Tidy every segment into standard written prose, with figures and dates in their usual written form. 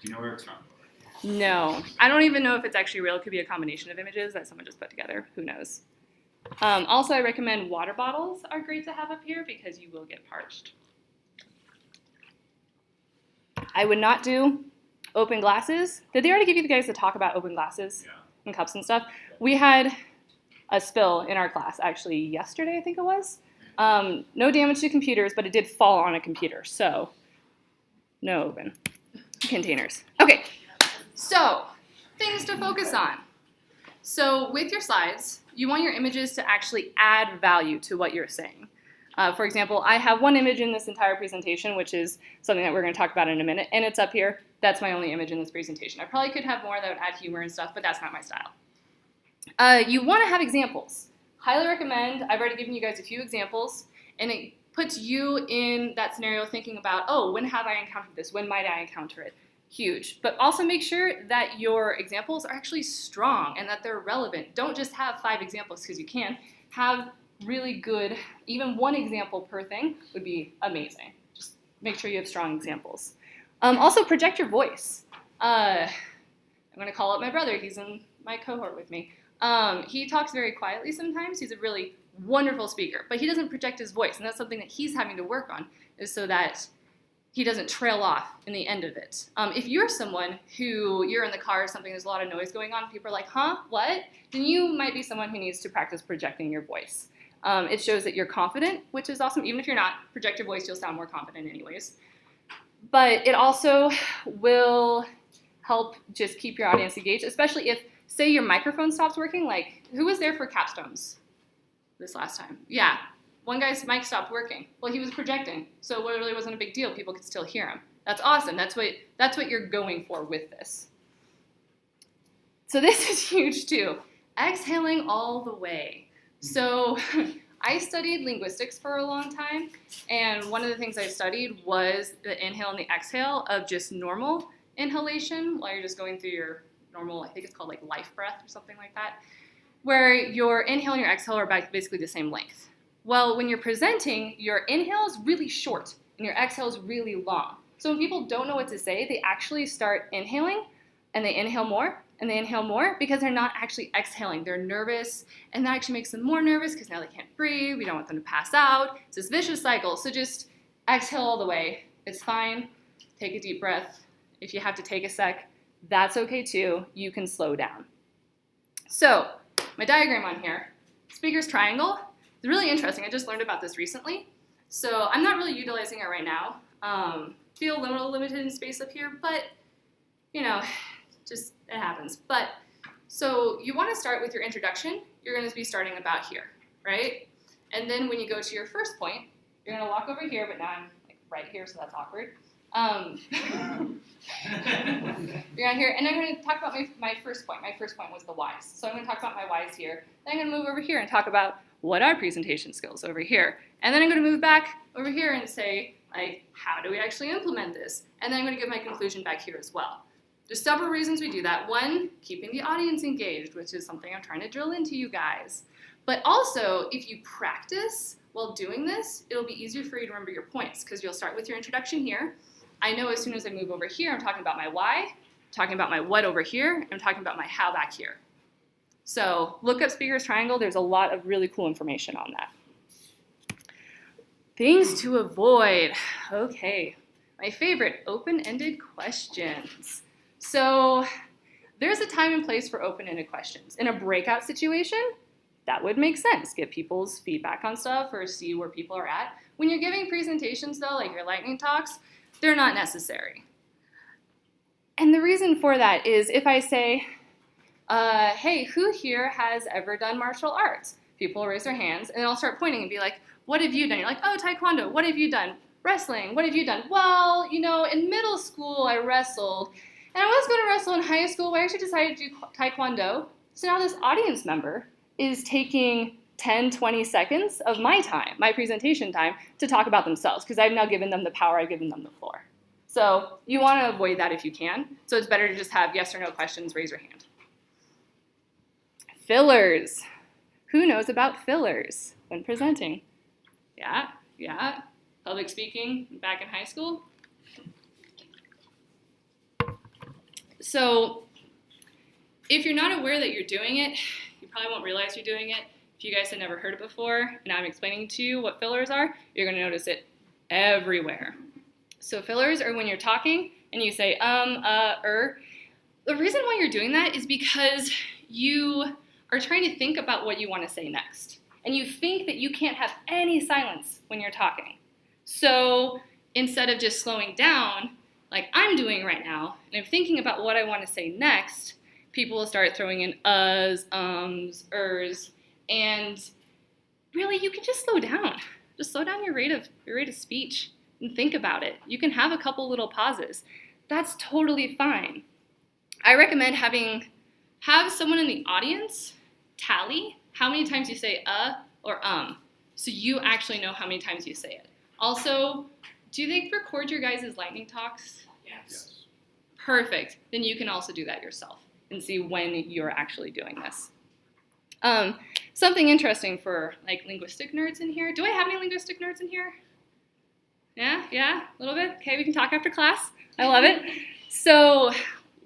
Do you know where it's from? No. I don't even know if it's actually real. It could be a combination of images that someone just put together. Who knows? Also, I recommend water bottles are great to have up here because you will get parched. I would not do open glasses. Did they already give you the guys to talk about open glasses and cups and stuff? We had a spill in our class actually yesterday, I think it was. No damage to computers, but it did fall on a computer. So no open containers. Okay, so things to focus on. So with your slides, you want your images to actually add value to what you're saying. For example, I have one image in this entire presentation, which is something that we're going to talk about in a minute, and it's up here. That's my only image in this presentation. I probably could have more that would add humor and stuff, but that's not my style. You want to have examples. Highly recommend. I've already given you guys a few examples, and it puts you in that scenario thinking about, oh, when have I encountered this? When might I encounter it? Huge. But also make sure that your examples are actually strong and that they're relevant. Don't just have 5 examples because you can. Have really good, even 1 example per thing would be amazing. Just make sure you have strong examples. Also, project your voice. I'm going to call up my brother. He's in my cohort with me. He talks very quietly sometimes. He's a really wonderful speaker, but he doesn't project his voice, and that's something that he's having to work on, is so that he doesn't trail off in the end of it. If you're someone who, you're in the car or something, there's a lot of noise going on, people are like, huh, what? Then you might be someone who needs to practice projecting your voice. It shows that you're confident, which is awesome. Even if you're not, project your voice, you'll sound more confident anyways. But it also will help just keep your audience engaged, especially if, say, your microphone stops working. Like, who was there for capstones this last time? Yeah, one guy's mic stopped working. Well, he was projecting, so it really wasn't a big deal. People could still hear him. That's awesome. That's what you're going for with this. So this is huge too. Exhaling all the way. So I studied linguistics for a long time, and one of the things I studied was the inhale and the exhale of just normal inhalation while you're just going through your normal, I think it's called like life breath or something like that, where your inhale and your exhale are basically the same length. Well, when you're presenting, your inhale is really short and your exhale is really long. So when people don't know what to say, they actually start inhaling and they inhale more and they inhale more because they're not actually exhaling. They're nervous, and that actually makes them more nervous because now they can't breathe. We don't want them to pass out. It's this vicious cycle. So just exhale all the way. It's fine. Take a deep breath. If you have to take a sec, that's okay too. You can slow down. So my diagram on here, speaker's triangle, is really interesting. I just learned about this recently. So I'm not really utilizing it right now. Feel a little limited in space up here, but you know, just it happens. But so you want to start with your introduction. You're going to be starting about here, right? And then when you go to your first point, you're going to walk over here, but now I'm like right here, so that's awkward. You're on here, and I'm going to talk about my first point. My first point was the whys. So I'm going to talk about my whys here. Then I'm going to move over here and talk about what are presentation skills over here. And then I'm going to move back over here and say, like, how do we actually implement this? And then I'm going to give my conclusion back here as well. There's several reasons we do that. One, keeping the audience engaged, which is something I'm trying to drill into you guys. But also, if you practice while doing this, it'll be easier for you to remember your points because you'll start with your introduction here. I know as soon as I move over here, I'm talking about my why, I'm talking about my what over here, and I'm talking about my how back here. So look up speaker's triangle. There's a lot of really cool information on that. Things to avoid. Okay, my favorite, open-ended questions. So there's a time and place for open-ended questions. In a breakout situation, that would make sense. Get people's feedback on stuff or see where people are at. When you're giving presentations, though, like your lightning talks, they're not necessary. And the reason for that is if I say, hey, who here has ever done martial arts? People will raise their hands, and then I'll start pointing and be like, what have you done? You're like, oh, taekwondo. What have you done? Wrestling. What have you done? Well, you know, in middle school, I wrestled. And I was going to wrestle in high school, but I actually decided to do taekwondo. So now this audience member is taking 10, 20 seconds of my time, my presentation time, to talk about themselves, because I've now given them the power, I've given them the floor. So you want to avoid that if you can. So it's better to just have yes or no questions, raise your hand. Fillers. Who knows about fillers when presenting? Yeah. Public speaking back in high school. So if you're not aware that you're doing it, you probably won't realize you're doing it. If you guys have never heard it before, and I'm explaining to you what fillers are, you're going to notice it everywhere. So fillers are when you're talking and you say The reason why you're doing that is because you are trying to think about what you want to say next. And you think that you can't have any silence when you're talking. So instead of just slowing down, like I'm doing right now, and I'm thinking about what I want to say next, people will start throwing in uhs, ums, ers, and really you can just slow down. Just slow down your rate of speech and think about it. You can have a couple little pauses. That's totally fine. I recommend have someone in the audience tally how many times you say or so you actually know how many times you say it. Also, do they record your guys' lightning talks? Yes. Perfect. Then you can also do that yourself and see when you're actually doing this. Something interesting for like linguistic nerds in here. Do I have any linguistic nerds in here? Yeah, a little bit. Okay, we can talk after class. I love it. So,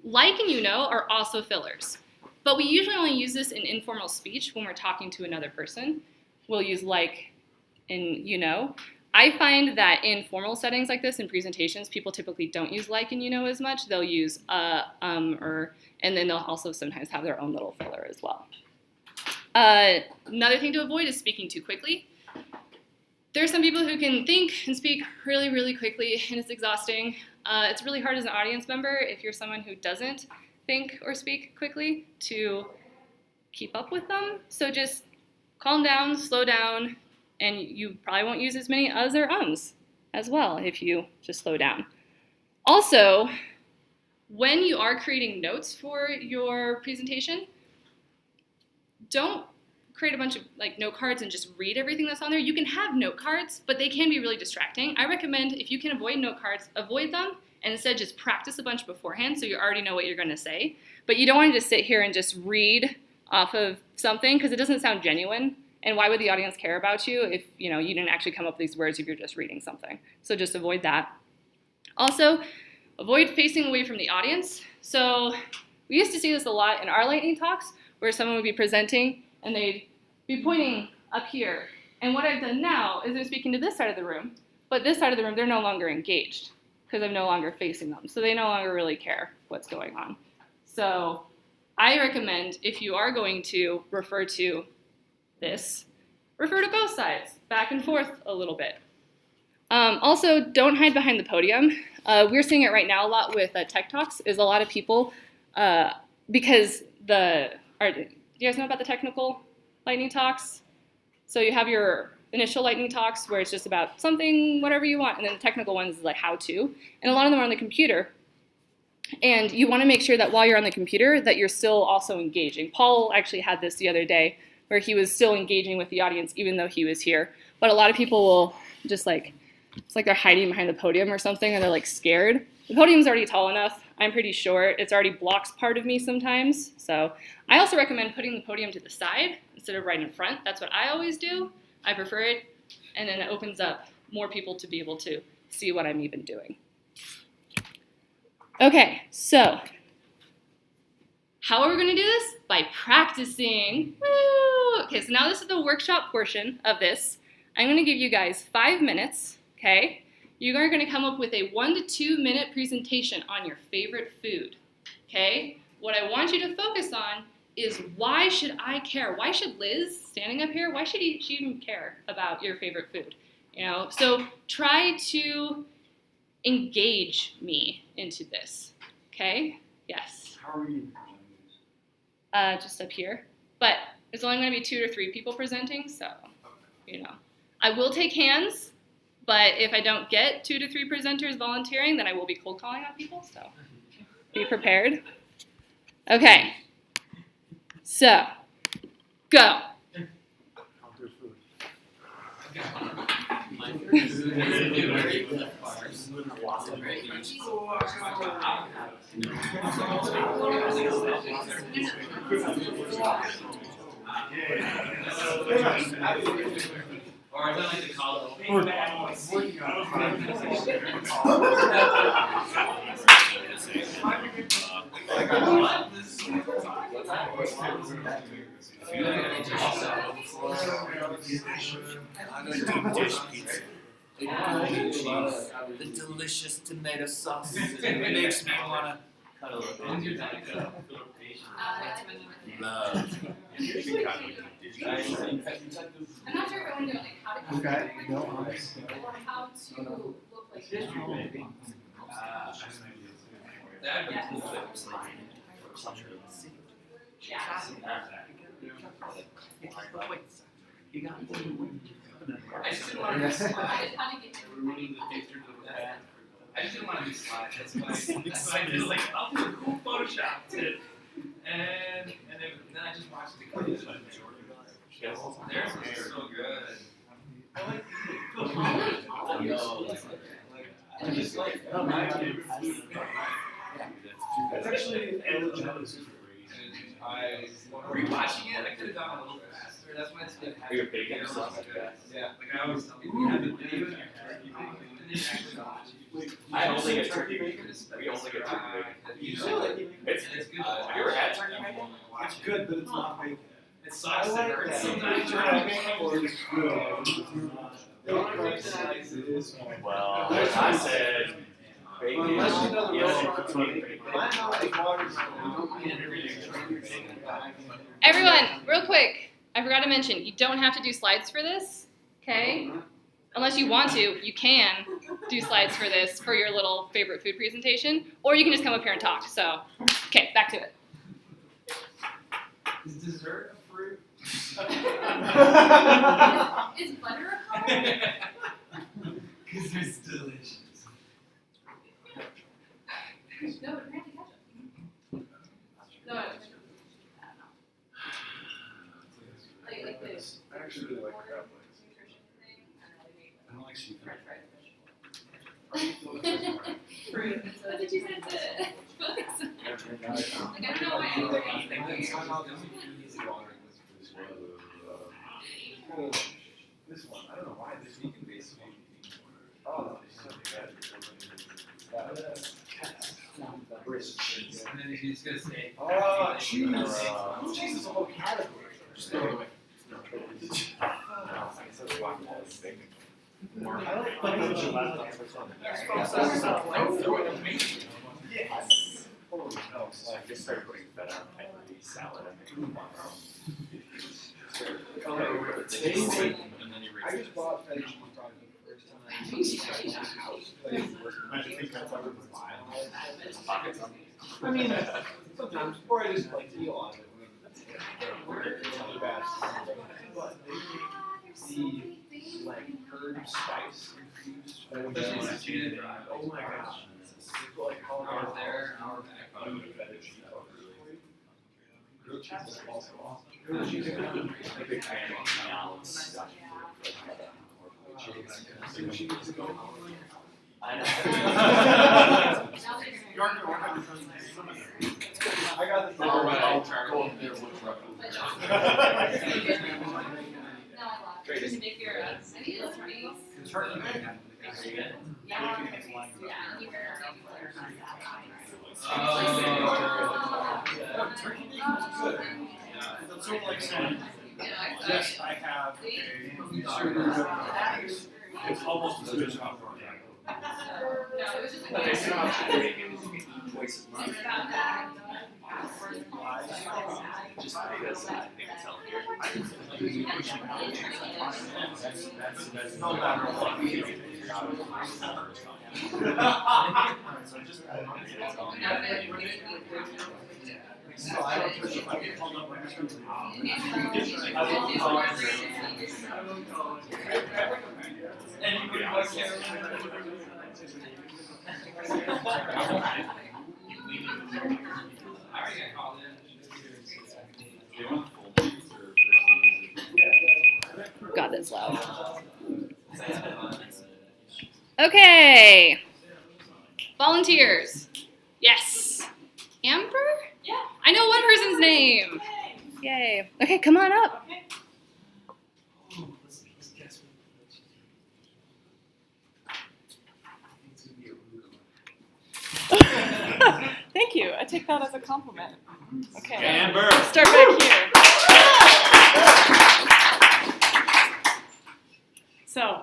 like and you know are also fillers. But we usually only use this in informal speech when we're talking to another person. We'll use like and you know. I find that in formal settings like this, in presentations, people typically don't use like and you know as much. They'll use or, and then they'll also sometimes have their own little filler as well. Another thing to avoid is speaking too quickly. There are some people who can think and speak really, really quickly, and it's exhausting. It's really hard as an audience member, if you're someone who doesn't think or speak quickly, to keep up with them. So just calm down, slow down, and you probably won't use as many uhs or ums as well if you just slow down. Also, when you are creating notes for your presentation, don't create a bunch of like note cards and just read everything that's on there. You can have note cards, but they can be really distracting. I recommend if you can avoid note cards, avoid them, and instead just practice a bunch beforehand so you already know what you're going to say. But you don't want to just sit here and just read off of something because it doesn't sound genuine. And why would the audience care about you if you didn't actually come up with these words if you're just reading something? So just avoid that. Also, avoid facing away from the audience. So we used to see this a lot in our lightning talks where someone would be presenting and they'd be pointing up here. And what I've done now is I'm speaking to this side of the room, but this side of the room, they're no longer engaged because I'm no longer facing them. So they no longer really care what's going on. So I recommend if you are going to refer to this, refer to both sides, back and forth a little bit. Also, don't hide behind the podium. We're seeing it right now a lot with Tech Talks, is a lot of people, because do you guys know about the technical lightning talks? So you have your initial lightning talks where it's just about something, whatever you want, and then the technical ones is like how to, and a lot of them are on the computer. And you want to make sure that while you're on the computer that you're still also engaging. Paul actually had this the other day where he was still engaging with the audience even though he was here. But a lot of people will just it's like they're hiding behind the podium or something and they're like scared. The podium's already tall enough. I'm pretty short. It's already blocks part of me sometimes. So I also recommend putting the podium to the side instead of right in front. That's what I always do. I prefer it. And then it opens up more people to be able to see what I'm even doing. Okay, so how are we going to do this? By practicing. Woo! Okay, so now this is the workshop portion of this. I'm going to give you guys 5 minutes, okay? You are going to come up with a 1 to 2 minute presentation on your favorite food, okay? What I want you to focus on is why should I care? Why should Liz, standing up here, why should she even care about your favorite food? So try to engage me into this, okay? Yes. How are you presenting this? Just up here. But there's only going to be 2 to 3 people presenting, so, I will take hands, but if I don't get 2 to 3 presenters volunteering, then I will be cold calling on people, so be prepared. Okay. So, go. Or I don't like to call it. The delicious tomato sauce. It makes me wanna cuddle up into your love. I'm not sure if I want to do it like how to Okay. No, or how to look like this. That'd be cool. You got I just didn't want to slide. I just didn't want to be slide. That's why I just like, I'll do a cool Photoshop tip. And then I just watched the clip. Theirs was so good. I like I just like That's actually were you watching it? I could have gone a little faster. That's why it's good. You're baking stuff. Yeah. Like I always tell people, you have the video in your turkey bacon, and then you actually watch it. I only get turkey bacon. We only get turkey bacon. It's good. Have you ever had turkey bacon? It's good, but it's not bacon. It sucks. It hurts sometimes. Well, I said bacon. Unless you know the Everyone, real quick, I forgot to mention, you don't have to do slides for this, okay? Unless you want to, you can do slides for this for your little favorite food presentation, or you can just come up here and talk. So, okay, back to it. Is dessert a fruit? Is butter a color? Because it's delicious. No, but apparently ketchup. No, like this. I actually really like crab legs. Nutrition thing. I don't like sheep. Fruit. What did you say? Like, I don't know why This one, I don't know why this vegan based one. Oh, it's so good. Cheese. And then he's just gonna say, Oh, cheese. Cheese is a whole category. Just throw it away. I like yes. Holy hell. I just started putting feta on every salad. And then you I just bought feta cheese probably for the first time. I mean, sometimes, or I just like feel on it. It's not bad. But the like herb spice infused. Oh my gosh. Like how hour there, hour back. grilled cheese is also awesome. Grilled cheese is I'm a big fan of salads stuff. I know. I got the All right, I'll go up there with Did you make your Turkey. turkey bacon is good. It's sort of like saying, yes, I have a certain it's almost as good as hot dog. twice a month. Just because I think it's healthier. That's no matter what. So I don't touch it. I get called up when I come to And you can watch it. I already got called in. God, that's loud. Okay. Volunteers. Yes. Amber? Yeah. I know one person's name. Yay. Okay, come on up. Thank you. I I take that as a compliment. Okay. Amber. Start back here. So,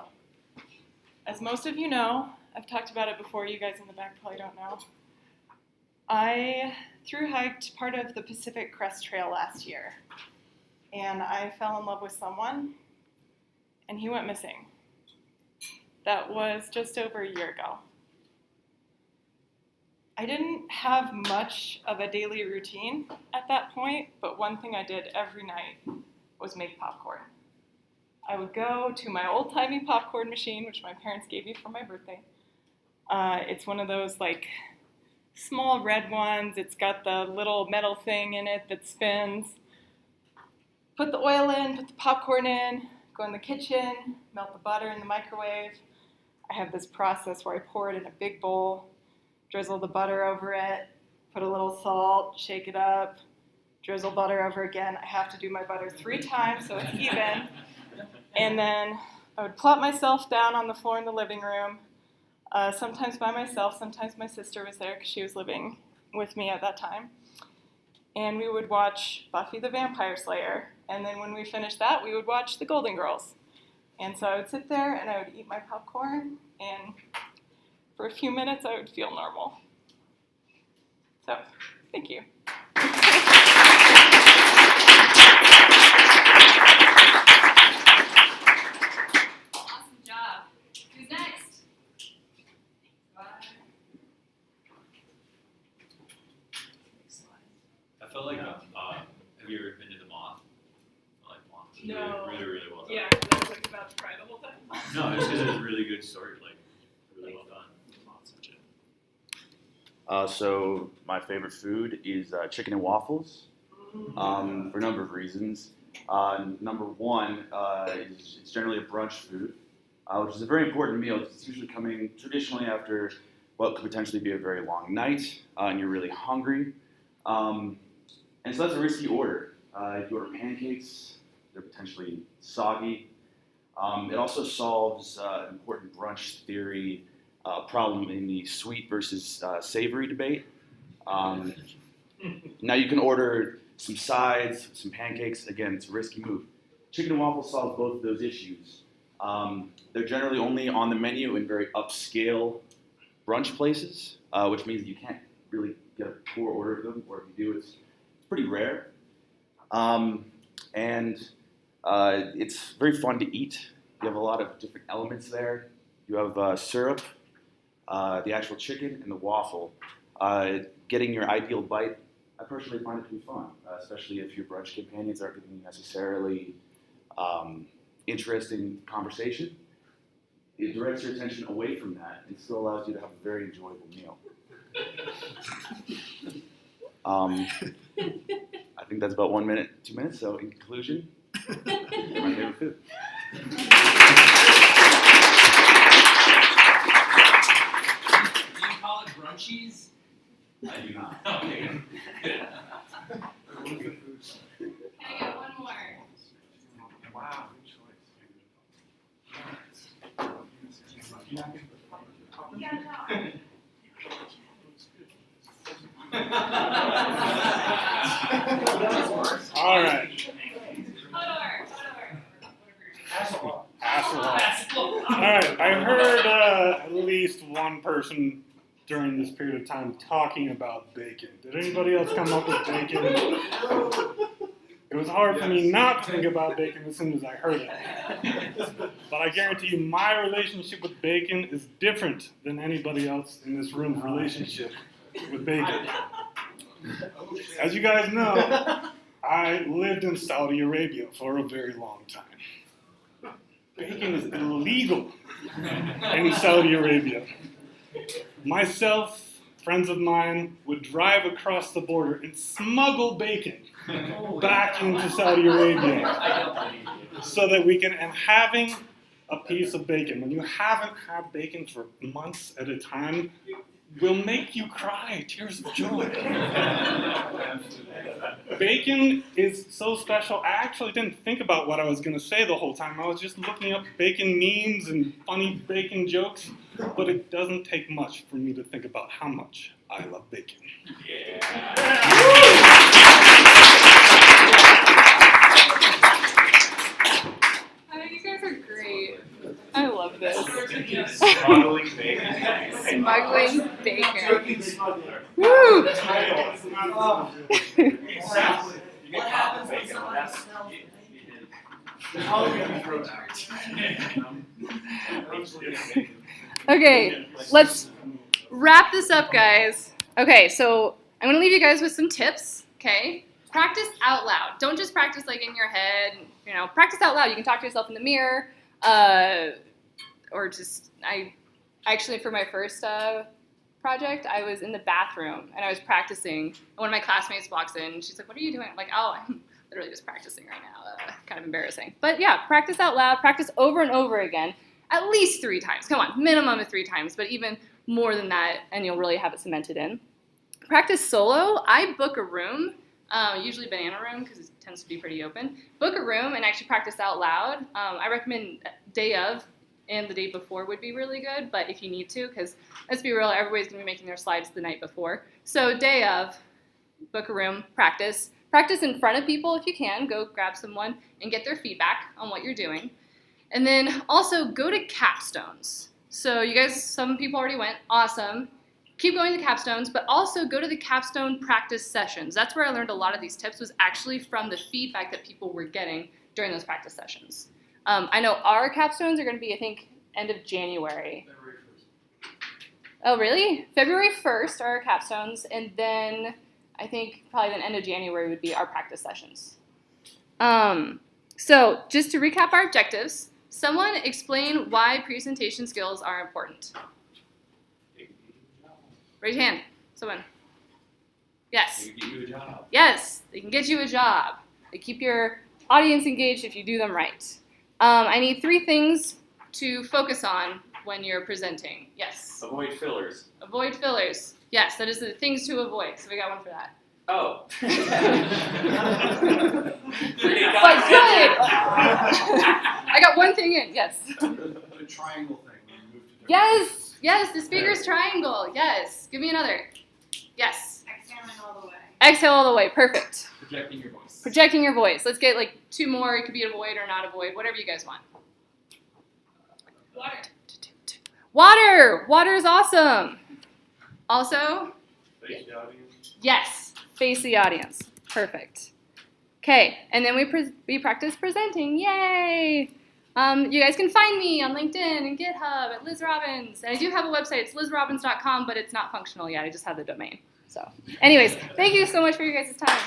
as most of you know, I've talked about it before, you guys in the back probably don't know. I thru-hiked part of the Pacific Crest Trail last year, and I fell in love with someone, and he went missing. That was just over a year ago. I didn't have much of a daily routine at that point, but one thing I did every night was make popcorn. I would go to my old-timey popcorn machine, which my parents gave me for my birthday. It's one of those like small red ones. It's got the little metal thing in it that spins. Put the oil in, put the popcorn in, go in the kitchen, melt the butter in the microwave. I have this process where I pour it in a big bowl, drizzle the butter over it, put a little salt, shake it up, drizzle butter over again. I have to do my butter 3 times so it's even. And then I would plop myself down on the floor in the living room, sometimes by myself, sometimes my sister was there because she was living with me at that time. And we would watch Buffy the Vampire Slayer. And then when we finished that, we would watch The Golden Girls. And so I would sit there and I would eat my popcorn, and for a few minutes I would feel normal. So, thank you. Awesome job. Who's next? I felt like, have you ever been to the Moth? I like Moth. It was No. really well done. Yeah, because I was like about to cry the whole time. No, it's because it was a really good story, like, really well done. Moth's legit. So my favorite food is chicken and waffles, for a number of reasons. Number one is it's generally a brunch food, which is a very important meal. It's usually coming traditionally after what could potentially be a very long night, and you're really hungry. And so that's a risky order. If you order pancakes, they're potentially soggy. It also solves an important brunch theory problem in the sweet versus savory debate. Now you can order some sides, some pancakes. Again, it's a risky move. Chicken and waffles solves both of those issues. They're generally only on the menu in very upscale brunch places, which means you can't really get a poor order of them, or if you do, it's pretty rare. It's very fun to eat. You have a lot of different elements there. You have syrup, the actual chicken, and the waffle. Getting your ideal bite, I personally find it to be fun, especially if your brunch companions aren't giving you necessarily interesting conversation. It directs your attention away from that and still allows you to have a very enjoyable meal. I think that's about 1 minute, 2 minutes. So in conclusion, my favorite food. Do you call it brunchies? I do not. Okay. Good. Can I get one more? Wow, good Yeah, no. All right. Hodor. All right. I heard at least one person during this period of time talking about bacon. Did anybody else come up with bacon? It was hard for me not to think about bacon as soon as I heard it. But I guarantee you my relationship with bacon is different than anybody else in this room's relationship with bacon. As you guys know, I lived in Saudi Arabia for a very long time. Bacon is illegal in Saudi Arabia. Myself, friends of mine, would drive across the border and smuggle bacon back into Saudi Arabia so that we can, and having a piece of bacon, when you haven't had bacon for months at a time, will make you cry tears of joy. Bacon is so special. I actually didn't think about what I was going to say the whole time. I was just looking up bacon memes and funny bacon jokes, but it doesn't take much for me to think about how much I love bacon. Yeah. Juggling bacon. Woo! What happens when someone smells Okay, let's wrap this up, guys. Okay, so I'm gonna leave you guys with some tips. Okay, practice out loud. Don't just practice like in your head. You know, practice out loud. You can talk to yourself in the mirror, or just actually for my first project, I was in the bathroom and I was practicing. And one of my classmates walks in. And she's like, "What are you doing?" I'm like, "Oh, I'm literally just practicing right now." Kind of embarrassing. But yeah, practice out loud. Practice over and over again. At least 3 times. Come on, minimum of 3 times, but even more than that, and you'll really have it cemented in. Practice solo. I book a room, usually banana room because it tends to be pretty open. Book a room and actually practice out loud. I recommend day of and the day before would be really good, but if you need to, because let's be real, everybody's going to be making their slides the night before. So day of, book a room, practice. Practice in front of people if you can. Go grab someone and get their feedback on what you're doing. And then also go to capstones. So you guys, some people already went, awesome. Keep going to capstones, but also go to the capstone practice sessions. That's where I learned a lot of these tips, was actually from the feedback that people were getting during those practice sessions. I know our capstones are going to be, I think, end of January. February 1st. Oh, really? February 1st are our capstones, and then I think probably the end of January would be our practice sessions. So just to recap our objectives, someone explain why presentation skills are important. Raise your hand. Someone. Yes. They can get you a job. Yes, they can get you a job. They keep your audience engaged if you do them right. I need 3 things to focus on when you're presenting. Yes. Avoid fillers. Avoid fillers. Yes, that is the things to avoid. So we got one for that. Oh. But good. I got one thing in. Yes. The triangle thing. When you move to Yes. Yes. The speaker's triangle. Yes. Give me another. Yes. Exhaling all the way. Exhale all the way. Perfect. Projecting your voice. Projecting your voice. Let's get like 2 more. It could be avoid or not avoid. Whatever you guys want. Water. Water. Water is awesome. Also, Face the audience. yes. Face the audience. Perfect. Okay, and then we practice presenting. Yay! You guys can find me on LinkedIn and GitHub at Liz Robbins. And I do have a website. It's lizrobbins.com, but it's not functional yet. I just have the domain. So, anyways, thank you so much for your guys' time.